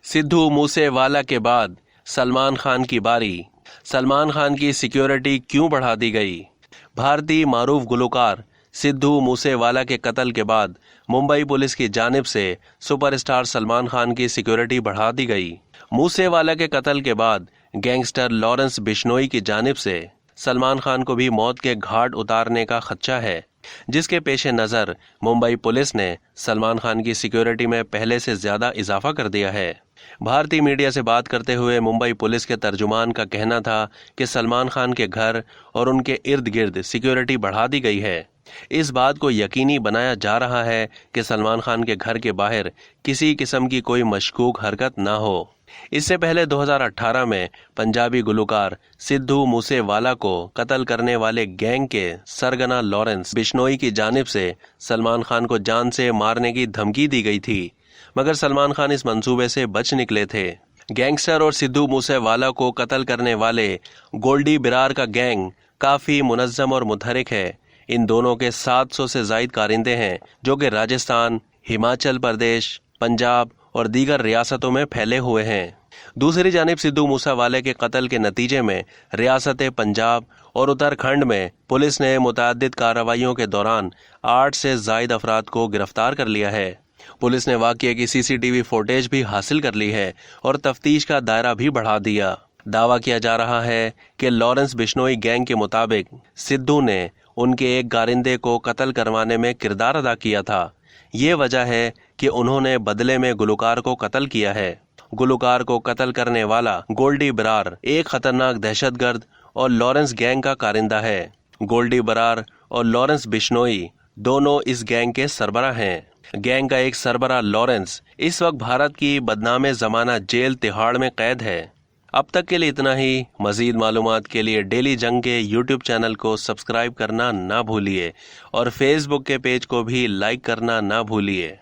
सिद्धू मूसेवाला के बाद सलमान खान की बारी। सलमान खान की सिक्योरिटी क्यों बढ़ा दी गई? भारतीय मारूफ गुलकार सिद्धू मूसेवाला के कत्ल के बाद मुंबई पुलिस की जानिब से सुपरस्टार सलमान खान की सिक्योरिटी बढ़ा दी गई। मूसेवाला के कत्ल के बाद गैंगस्टर लॉरेंस बिश्नोई की जानिब से सलमान खान को भी मौत के घाट उतारने का खदशा है, जिसके पेश नज़र मुंबई पुलिस ने सलमान खान की सिक्योरिटी में पहले से ज्यादा इजाफा कर दिया है। भारतीय मीडिया से बात करते हुए मुंबई पुलिस के तर्जुमान का कहना था कि सलमान खान के घर और उनके इर्द गिर्द सिक्योरिटी बढ़ा दी गई है। इस बात को यकीनी बनाया जा रहा है कि सलमान खान के घर के बाहर किसी किस्म की कोई मशकूक हरकत ना हो। इससे पहले 2018 में पंजाबी गुलकार सिद्धू मूसेवाला को कत्ल करने वाले गैंग के सरगना लॉरेंस बिश्नोई की जानिब से सलमान खान को जान से मारने की धमकी दी गई थी, मगर सलमान खान इस मंसूबे से बच निकले थे। गैंगस्टर और सिद्धू मूसेवाला को कत्ल करने वाले गोल्डी बिरार का गैंग काफी मुनज़्ज़म और मुतहरिक है। इन दोनों के 700 से जायद कारिंदे हैं, जो कि राजस्थान, हिमाचल प्रदेश, पंजाब और दीगर रियासतों में फैले हुए हैं। दूसरी जानिब सिद्धू मूसेवाले के कत्ल के नतीजे में रियासत पंजाब और उत्तराखंड में पुलिस ने मुतअद्दिद कार्रवाइयों के दौरान 8 से जायद अफराद को गिरफ्तार कर लिया है। पुलिस ने वाक़ये की सीसीटीवी फुटेज भी हासिल कर ली है और तफ्तीश का दायरा भी बढ़ा दिया। दावा किया जा रहा है कि लॉरेंस बिश्नोई गैंग के मुताबिक सिद्धू ने उनके एक कारिंदे को कत्ल करवाने में किरदार अदा किया था। ये वजह है कि उन्होंने बदले में गुलकार को कत्ल किया है। गुलकार को कत्ल करने वाला गोल्डी बरार एक खतरनाक दहशतगर्द और लॉरेंस गैंग का कारिंदा है। गोल्डी बरार और लॉरेंस बिश्नोई दोनों इस गैंग के सरबराह हैं। गैंग का एक सरबराह लॉरेंस इस वक्त भारत की बदनामे ज़माना जेल तिहाड़ में कैद है। अब तक के लिए इतना ही। मजीद मालूमात के लिए डेली जंग के यूट्यूब चैनल को सब्सक्राइब करना ना भूलिए और फेसबुक के पेज को भी लाइक करना ना भूलिए।